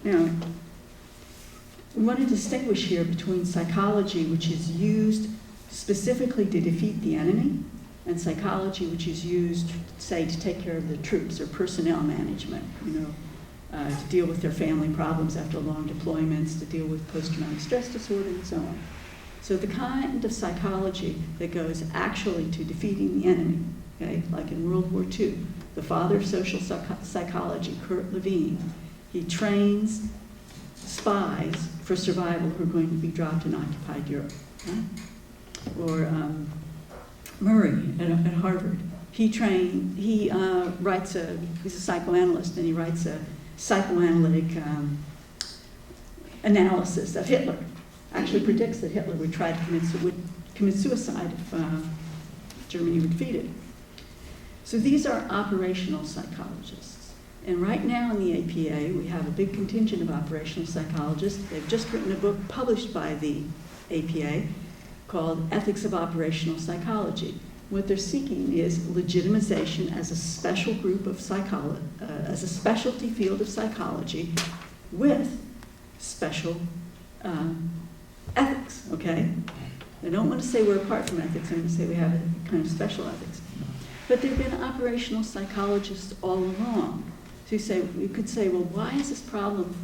Now, we want to distinguish here between psychology, which is used specifically to defeat the enemy, and psychology, which is used, say, to take care of the troops or personnel management, to deal with their family problems after long deployments, to deal with post-traumatic stress disorder, and so on. So the kind of psychology that goes actually to defeating the enemy, okay, like in World War II, the father of social psychology, Kurt Levine, he trains spies for survival who are going to be dropped in occupied Europe. Right? Or Murray at Harvard, he's a psychoanalyst, and he writes a psychoanalytic analysis of Hitler. Actually predicts that Hitler would try to commit suicide if Germany were defeated. So these are operational psychologists. And right now in the APA, we have a big contingent of operational psychologists. They've just written a book published by the APA called Ethics of Operational Psychology. What they're seeking is legitimization as a special group of as a specialty field of psychology with special ethics, okay? I don't want to say we're apart from ethics, I'm going to say we have a kind of special ethics. But there have been operational psychologists all along. So you could say, well, why has this problem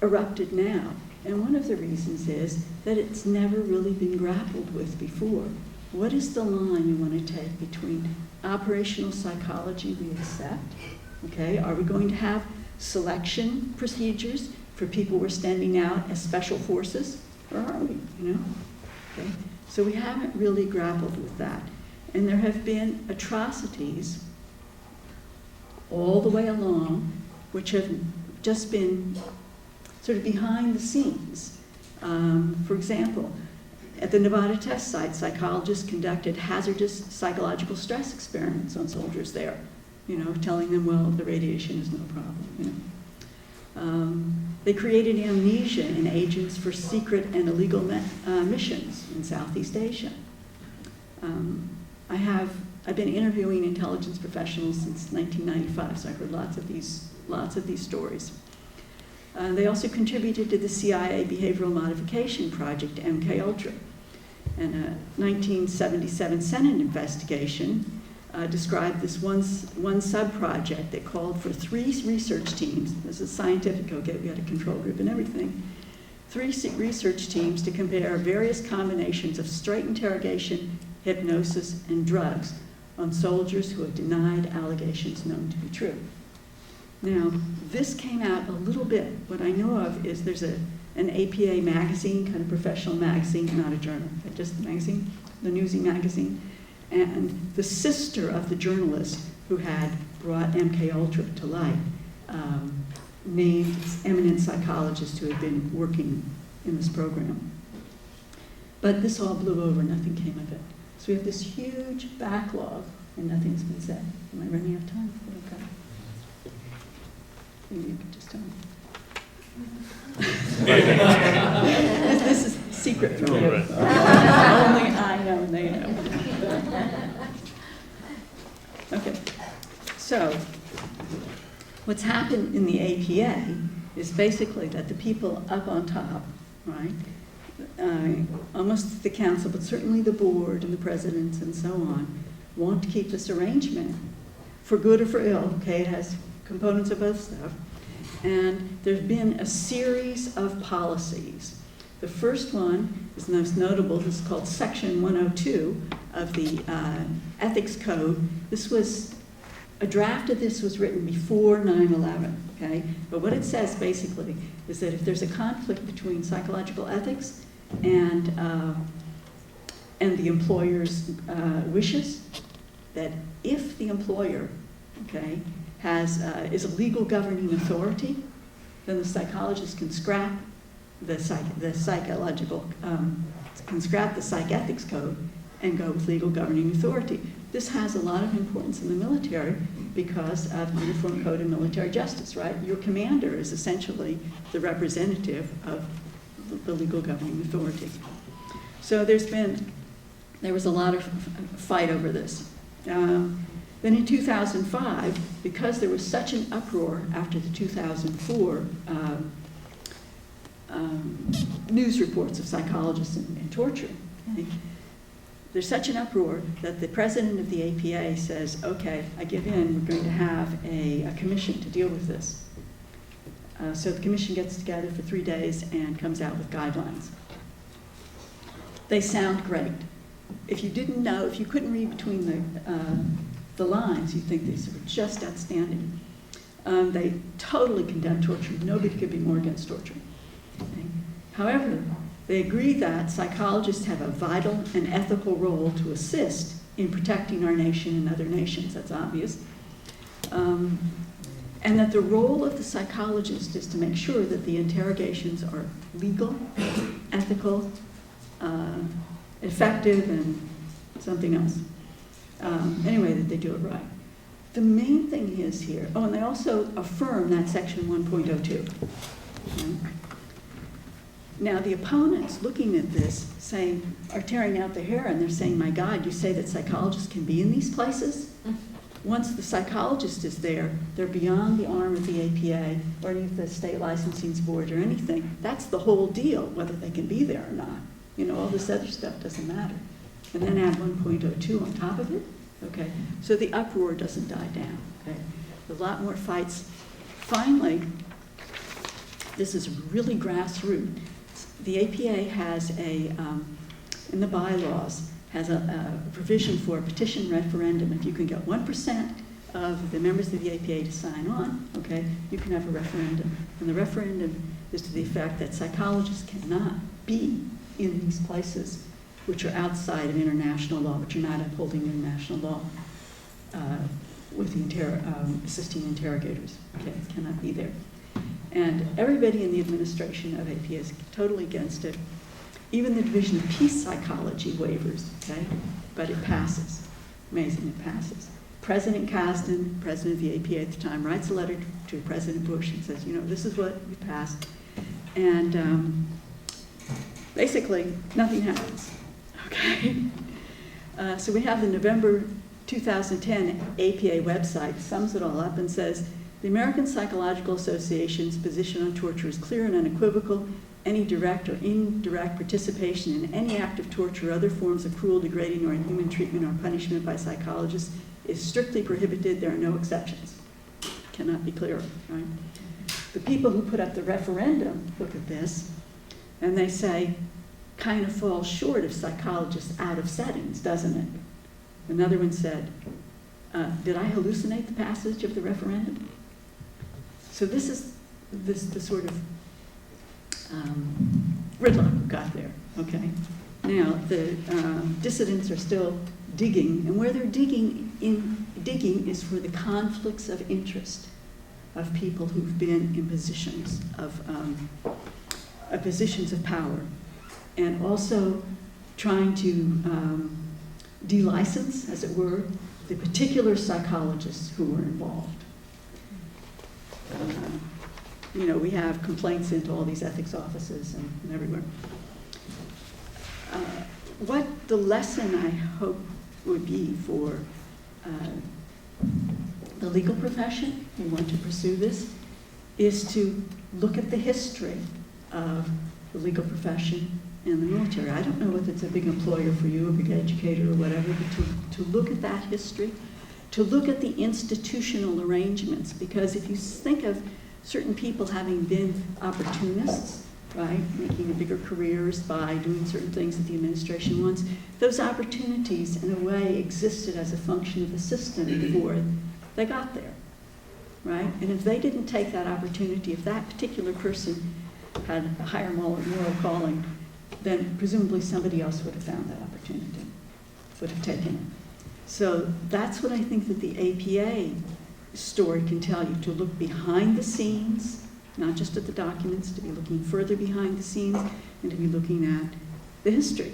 erupted now? And one of the reasons is that it's never really been grappled with before. What is the line we want to take between operational psychology we accept? Okay, are we going to have selection procedures for people we're standing out as special forces? Or are we, Okay, so we haven't really grappled with that. And there have been atrocities all the way along, which have just been sort of behind the scenes. For example, at the Nevada test site, psychologists conducted hazardous psychological stress experiments on soldiers there, telling them, well, the radiation is no problem, They created amnesia in agents for secret and illegal missions in Southeast Asia. I've been interviewing intelligence professionals since 1995, so I've heard lots of these stories. They also contributed to the CIA Behavioral Modification Project, MKUltra. And a 1977 Senate investigation described this one sub-project that called for 3 research teams. This is scientific, okay, we had a control group and everything. 3 research teams to compare various combinations of straight interrogation, hypnosis, and drugs on soldiers who had denied allegations known to be true. Now, this came out a little bit. What I know of is there's an APA magazine, kind of professional magazine, not a journal, but just the magazine, the Newsy magazine. And the sister of the journalist who had brought MKUltra to light named eminent psychologists who had been working in this program. But this all blew over, nothing came of it. So we have this huge backlog, and nothing's been said. Am I running out of time? Okay. Maybe you could just tell me. This is secret from you. Only I know and they know. Okay. So, what's happened in the APA is basically that the people up on top, right, almost the council, but certainly the board and the presidents and so on, want to keep this arrangement for good or for ill. Okay, it has components of both stuff. And there's been a series of policies. The first one is the most notable. This is called Section 102 of the Ethics Code. A draft of this was written before 9/11, okay? But what it says basically is that if there's a conflict between psychological ethics and the employer's wishes, that if the employer, okay, is a legal governing authority, then the psychologist can scrap the psych ethics code and go with legal governing authority. This has a lot of importance in the military because of the Uniform Code of Military Justice, right? Your commander is essentially the representative of the legal governing authority. So there was a lot of fight over this. Then in 2005, because there was such an uproar after the 2004 news reports of psychologists and torture, okay, there's such an uproar that the president of the APA says, okay, I give in, we're going to have a commission to deal with this. So the commission gets together for 3 days and comes out with guidelines. They sound great. If you didn't know, if you couldn't read between the lines, you'd think these were just outstanding. They totally condemn torture. Nobody could be more against torture. Okay? However, they agree that psychologists have a vital and ethical role to assist in protecting our nation and other nations. That's obvious. And that the role of the psychologist is to make sure that the interrogations are legal, ethical, effective, and something else. Anyway, that they do it right. The main thing is here, oh, and they also affirm that section 1.02. Okay? Now, the opponents looking at this are tearing out their hair, and they're saying, my God, you say that psychologists can be in these places? Once the psychologist is there, they're beyond the arm of the APA or any of the state licensing board or anything. That's the whole deal, whether they can be there or not. You know, all this other stuff doesn't matter. And then add 1.02 on top of it. Okay, so the uproar doesn't die down. Okay, a lot more fights. Finally, this is really grassroots. The APA has in the bylaws, has a provision for a petition referendum. If you can get 1% of the members of the APA to sign on, okay, you can have a referendum. And the referendum is to the effect that psychologists cannot be in these places which are outside of international law, which are not upholding international law with the assisting interrogators. Okay, cannot be there. And everybody in the administration of APA is totally against it. Even the Division of Peace Psychology waivers, okay? But it passes. Amazing, it passes. President Kasdan, president of the APA at the time, writes a letter to President Bush and says, you know, this is what we passed. And basically, nothing happens, okay? So we have the November 2010 APA website, sums it all up and says, the American Psychological Association's position on torture is clear and unequivocal. Any direct or indirect participation in any act of torture or other forms of cruel, degrading, or inhuman treatment or punishment by psychologists is strictly prohibited. There are no exceptions. Cannot be clearer, right? The people who put up the referendum look at this, and they say, kind of falls short of psychologists out of settings, doesn't it? Another one said, did I hallucinate the passage of the referendum? So this is the sort of gridlock we got there, okay? Now, the dissidents are still digging, and where they're digging is for the conflicts of interest of people who've been in positions of power, and also trying to de-license, as it were, the particular psychologists who were involved. You know, we have complaints into all these ethics offices and everywhere. What the lesson, I hope, would be for the legal profession who want to pursue this is to look at the history of the legal profession and the military. I don't know whether it's a big employer for you, a big educator or whatever, but to look at that history, to look at the institutional arrangements, because if you think of certain people having been opportunists, right, making bigger careers by doing certain things that the administration wants, those opportunities in a way existed as a function of the system before they got there, right? And if they didn't take that opportunity, if that particular person had a higher moral calling, then presumably somebody else would have found that opportunity, would have taken it. So that's what I think that the APA story can tell you, to look behind the scenes, not just at the documents, to be looking further behind the scenes, and to be looking at the history.